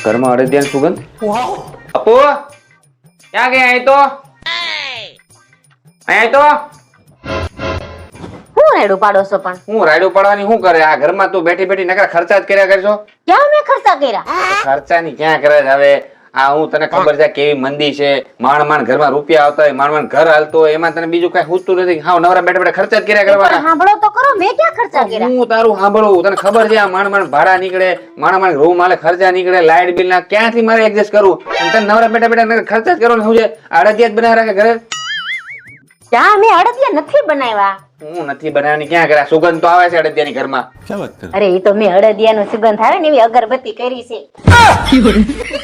ઘરમાં અડદિયાની સુગંધ. અપુ ક્યાં ગયા? અહીં તો હું રાયડું પાડો છો? પણ હું રાયડું પાડવાની શું કરે? આ ઘરમાં તું બેઠી બેઠી નકરા ખર્ચા જ કર્યા કરશો. ક્યાં મેં ખર્ચા કર્યા? ખર્ચાની ક્યાં કરે છે હવે? આ હું તને ખબર છે કેવી મંદી છે, માંડ ઘરમાં રૂપિયા આવતા હોય, માંડ ઘર હાલતો હોય, એમાં તને બીજું કઈ પૂછતું નથી. હા, નવરા બેઠા બેઠા ખર્ચા જ કર્યા કરવાના. સાંભળો તો કરો, મેં ક્યાં ખર્ચા કર્યા? હું તારું સાંભળું? તને ખબર છે આ માંડ ભાડા નીકળે, માંડ રૂમ માલે ખર્ચા નીકળે, લાઇટ બિલ ના ક્યાંથી મારે એડજસ્ટ કરવું? તને નવરા બેઠા બેઠા ખર્ચા જ કરવાનું શું છે? અડદિયા જ બનાવી રાખે ઘરે. ક્યાં મેં અડદિયા નથી બનાવ્યા. હું નથી બનાવવાની ક્યાં કરે? સુગંધ તો આવે છે અડદિયાની ઘરમાં. અરે એ તો મેં અડદિયાનો સુગંધ આવે ને એવી અગરબત્તી કરી છે.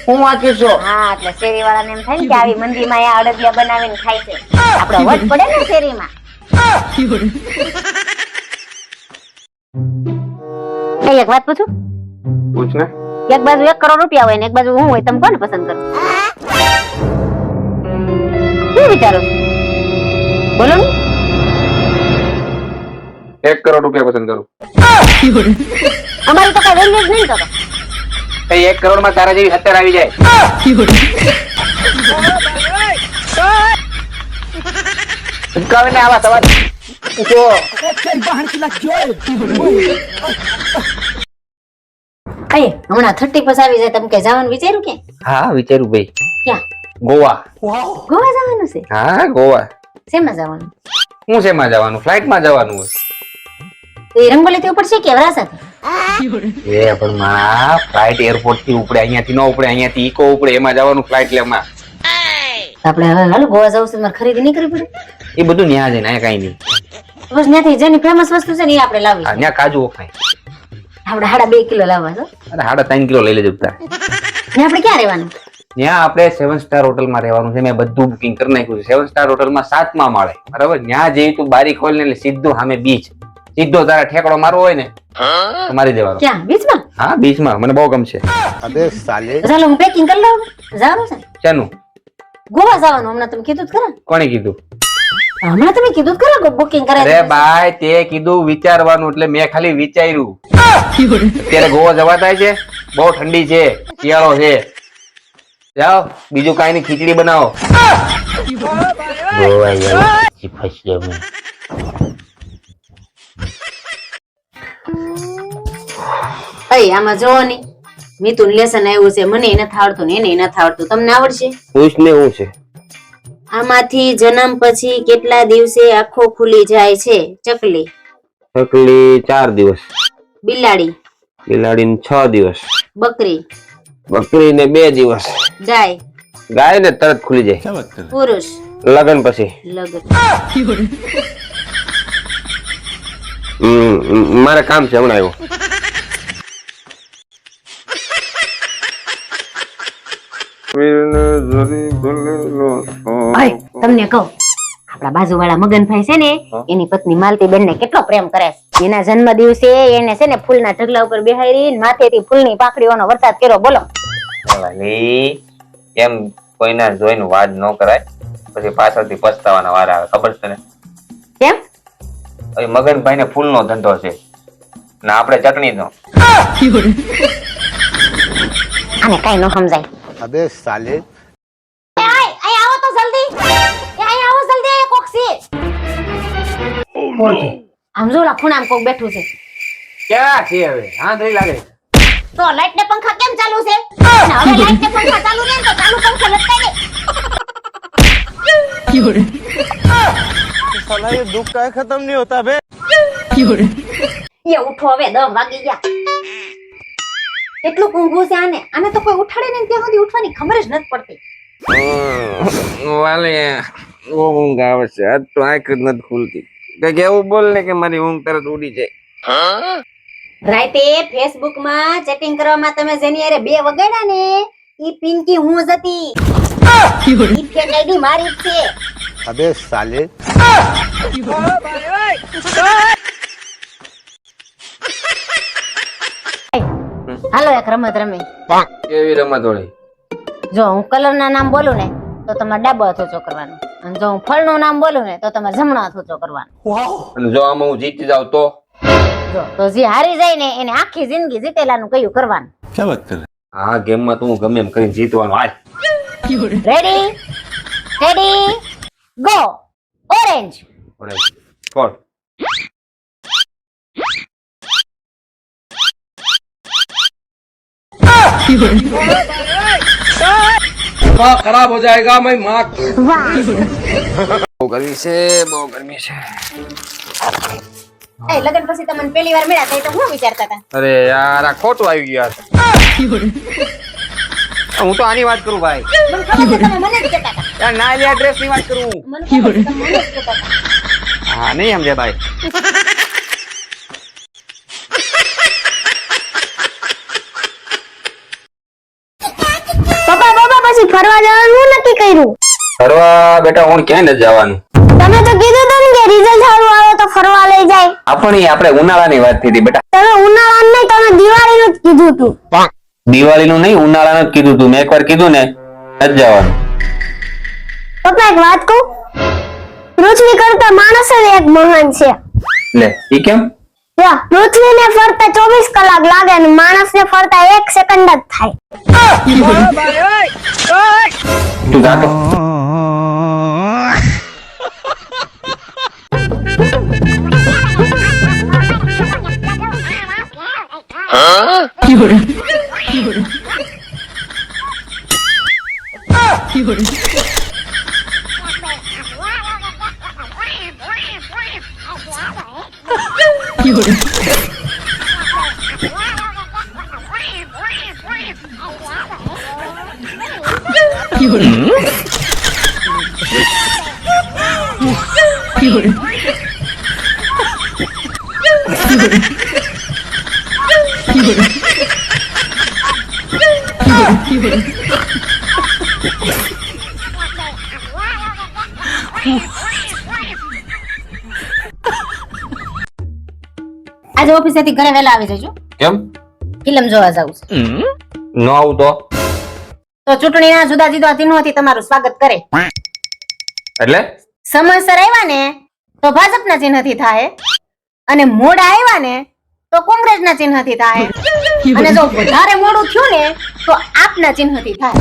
હું વાંચું છું. હા, એટલે શેરી વાળાને એમ થાય ને કે આવી મંદીમાં આ અડદિયા બનાવીને ખાય છે. આપણે વટ પડે ને શેરીમાં. એક વાત પૂછું? પૂછ ને. એક બાજુ 1 કરોડ રૂપિયા હોય ને એક બાજુ હું હોય, તમે કોને પસંદ કરો? શું વિચારો બોલો ને? 1 કરોડ રૂપિયા પસંદ કરું. અમારી તો કઈ વેલ્યુ જ નહીં તો. 1 કરોડ માં તારા જેવી 70 આવી જાય. કાવે ને આવા સવાલ જો હમણાં 30 પછી આવી જાય, તમે કે જવાનું વિચાર્યું કે? હા વિચાર્યું ભાઈ. ક્યાં? ગોવા. ગોવા જવાનું છે? હા ગોવા. શેમાં જવાનું? હું શેમાં જવાનું? ફ્લાઇટ માં જવાનું હોય. તો એ રંગોલી થી ઉપર છે કે વરા સાથે? એ પણ માં ફ્લાઇટ એરપોર્ટ થી ઉપડે, અહીંયાથી ન ઉપડે, અહીંયાથી ઈકો ઉપડે, એમાં જવાનું ફ્લાઇટ લેમાં. આપણે હવે હાલો ગોવા જવું છે, મારે ખરીદી નહીં કરવી પડે? એ બધું ન્યા જઈને અહીંયા કઈ નહીં. બસ ત્યાંથી જેની ફેમસ વસ્તુ છે ને એ આપણે લાવી. ન્યા કાજુ ઓખાય. આપણે 2.5 કિલો લાવવા છો. અરે 3.5 કિલો લઈ લેજો તારે. ને આપણે ક્યાં રહેવાનું? ત્યાં આપણે 7 સ્ટાર હોટલમાં રહેવાનું છે. મેં બધું બુકિંગ કરી નાખ્યું છે. 7 સ્ટાર હોટલમાં 7મા માળે, બરાબર? ત્યાં જઈ તું બારી ખોલીને એટલે સીધું સામે બીચ. સીધો તારા ઠેકડો મારવો હોય ને તો મારી દેવાનો. ક્યાં? બીચમાં? હા બીચમાં. મને બહુ ગમશે. અબે સાલે. ચાલો હું પેકિંગ કરી લઉં. જવાનું છે શાનું? ગોવા જવાનું. હમણાં તમે કીધું જ ખરા. કોણે કીધું? હમણાં તમે કીધું જ ખરા બુકિંગ કરાવી. અરે ભાઈ તે કીધું વિચારવાનું, એટલે મેં ખાલી વિચાર્યું. અત્યારે ગોવા જવા થાય છે, બહુ ઠંડી છે, શિયાળો છે. જાઓ બીજું કાઈ નહીં, ખીચડી બનાવો. ગોવા યાર ફસ્યો મેં. આમાં જોવો ની મિતુન લેસન આવ્યું છે. મને નથી આવડતું ને એને નથી આવડતું. તમને આવડશે? પૂછને હું છે આમાંથી જન્મ પછી કેટલા દિવસે આંખો ખુલી જાય છે? ચકલી. ચકલી 4 દિવસ. બિલાડી. બિલાડીને 6 દિવસ. બકરી. બકરીને 2 દિવસ. ગાય. ગાય ને તરત ખુલી જાય. પુરુષ. લગન પછી. લગન. મારે કામ છે, હમણાં આવ્યો. તમને કહું, આપડા બાજુવાળા મગનભાઈ છે ને એની પત્ની માલતી બેન ને કેટલો પ્રેમ કરે છે. એના જન્મ દિવસે એને છે ને ફૂલના ઢગલા ઉપર બેહાડી માથેથી ફૂલની પાખડીઓનો વરસાદ કર્યો. બોલો કેમ કોઈના જોઈને વાદ ન કરાય, પછી પાછળથી પછતાવાના વાર આવે. ખબર છે ને કેમ? મગનભાઈ ને ફૂલ નો ધંધો છે ને આપણે ચટણી નો. આને કઈ ન સમજાય. અબે સાલે. અહીં આવો તો જલ્દી. અહીં આવો જલ્દી. કોક છે. આમ જો ખૂણામાં કોક બેઠું છે. ક્યાં છે હવે? આંધળી લાગે. તો લાઈટ ને પંખા કેમ ચાલુ છે? હવે લાઈટ ને પંખા ચાલુ ને તો ચાલુ પંખા લટકાઈ દે. साला ये दुख का खत्म नहीं होता बे. ये उठो હવે 10 વાગી ગયા. એટલું ઊંઘું છે આને. આને તો કોઈ ઉઠાડે નહીં ત્યાં સુધી ઉઠવાની ખબર જ નથી પડતી. વાલે ઊંઘ આવે છે. આજ તો આંખ જ નથી ખુલતી. કઈક એવું બોલ ને કે મારી ઊંઘ તરત ઉડી જાય. રાતે ફેસબુક માં ચેટિંગ કરવામાં તમે જેની હારે 2 વગાડ્યા ને ઈ પિંકી હું જ હતી. ઈ ફેક આઈડી મારી જ છે. अबे साले. હાલો એક રમત રમી. કેવી રમત વળી? જો હું કલર ના નામ બોલું ને તો તમારે ડાબો હાથ ઊંચો કરવાનો, અને જો હું ફળ નું નામ બોલું ને તો તમારે જમણો હાથ ઊંચો કરવાનો. અને જો આમાં હું જીતી જાવ તો? જો તો જે હારી જાય ને એને આખી જિંદગી જીતેલાનું કયું કરવાનું. क्या बात कर આ ગેમમાં તું ગમે એમ કરીને જીતવાનું. હાલ રેડી રેડી ગો. ઓરેન્જ. કોણ खराब हो जाएगा मैं माँ બહુ ગરમી છે, બહુ ગરમી છે. એ લગન પછી તમને પહેલી વાર મળ્યા તો હું વિચારતા હતા? અરે યાર આ ખોટું આવી ગયું યાર. હું તો આની વાત કરું ભાઈ. મને ખબર છે તમે મને જ કહેતા હતા. યાર ના લ્યા ડ્રેસ ની વાત કરું. મને ખબર છે તમે મને જ કહેતા હતા. હા નહીં સમજે ભાઈ. પપ્પા પપ્પા પછી ફરવા જવાનું નક્કી કર્યું. ફરવા બેટા હું ક્યાંય નથી જવાનું. તમે તો કીધું હતું ને કે રિઝલ્ટ સારું આવે તો ફરવા લઈ જાય. આપણે ઉનાળાની વાત થઈ હતી બેટા. તમે ઉનાળાનું નહીં, તમે દિવાળીનું જ કીધું હતું. દિવાળીનું નહીં, ઉનાળાનું જ કીધું તું. મેં એકવાર કીધું ને નથી જવાનું. પપ્પા એક વાત કહું, પૃથ્વી કરતા માણસ જ એક મહાન છે. લે ઈ કેમ? જો પૃથ્વીને ફરતા 24 કલાક લાગે અને માણસને ફરતા 1 સેકન્ડ જ થાય. તું જાતો. આજે ઓફિસેથી ઘરે વહેલા આવી જજો. કેમ? ફિલ્મ જોવા જાવું છે. ન આવું તો ચૂંટણીના જુદા જુદા ચિહ્નોથી તમારું સ્વાગત કરે. એટલે સમયસર આવ્યા ને તો ભાજપના ચિહ્નથી થાય અને મોડા આવ્યા ને તો કોંગ્રેસના ચિહ્નથી થાય અને જો વધારે મોડું થયું ને તો આપના ચિહ્નથી થાય.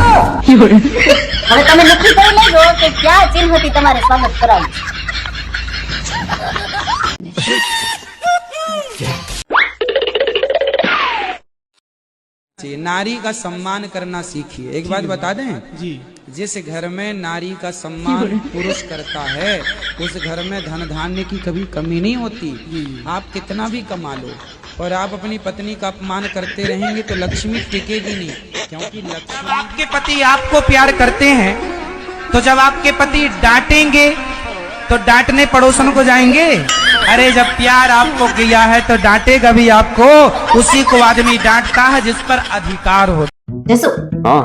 હવે તમે નક્કી કરી લેજો કે કયા ચિહ્નથી તમારે સ્વાગત કરાવવું. नारी का सम्मान करना सीखिए. एक बात बता दें जी, जिस घर में नारी का सम्मान पुरुष करता है उस घर में धन धान्य की कभी कमी नहीं होती. आप कितना भी कमा लो और आप अपनी पत्नी का अपमान करते रहेंगे तो लक्ष्मी टिकेगी नहीं, क्योंकि लक्ष्मी आपके पति आपको प्यार करते हैं तो जब आपके पति डांटेंगे तो डांटने पड़ोसन को जाएंगे. अरे जब प्यार आपको किया है तो डांटेगा भी आपको. उसी को आदमी डांटता है जिस पर अधिकार हो. જસુ હા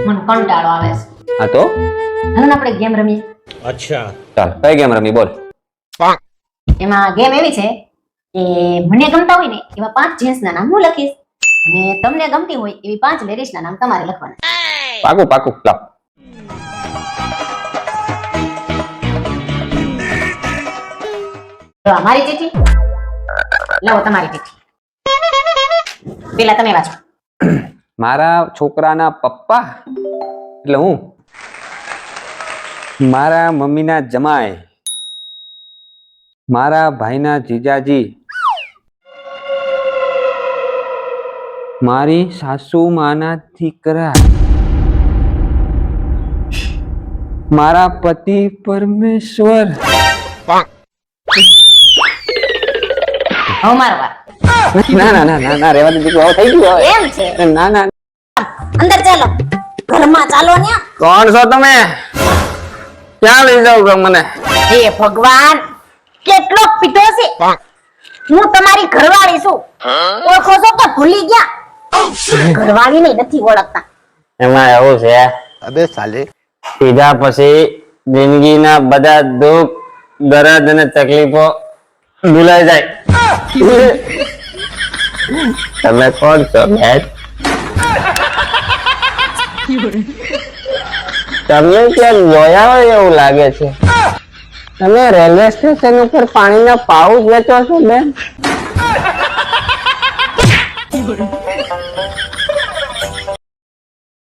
મને કંટાળો આવે છે. હા તો હાલો ને આપણે ગેમ રમીએ. ચાલ કઈ ગેમ રમી બોલ. એમાં ગેમ એવી છે કે મને ગમતા હોય ને એવા 5 જેન્ટ્સના નામ હું લખીશ અને તમને ગમતી હોય એવી 5 લેડીઝના નામ તમારે લખવાના. પાકું પાકું લાવ. તો અમારી ચીઠી લાવો, તમારી ચીઠી પેલા તમે વાંચો. મારા છોકરાના પપ્પા એટલે હું, મારા મમ્મીના જમાઈ, મારા ભાઈના જીજાજી, મારી સાસુ માના દીકરા, મારા પતિ પરમેશ્વર. હવે મારો વાર. ના ના ના ના ના રેવા દે દીકરો, હવે થઈ ગયું હવે. એમ છે? ના ના અંદર ચાલો, ઘરમાં ચાલો ને. કોણ છો તમે? ક્યાં લઈ જાવ છો મને? હે ભગવાન, કેટલો પીટો છે. હું તમારી ઘરવાળી છું, ઓળખો છો કે ભૂલી ગયા? ઘરવાળી ને નથી ઓળખતા. એમાં એવું છે अबे साले સીધા પછી જિંદગીના બધા દુઃખ દર્દ અને તકલીફો ભૂલાઈ જાય. તમે કોણ છો બેન? તમને કેમ જોયા હોય એવું લાગે છે. તમે રેલવે સ્ટેશન ઉપર પાણીના પાઉચ વેચો છો બેન?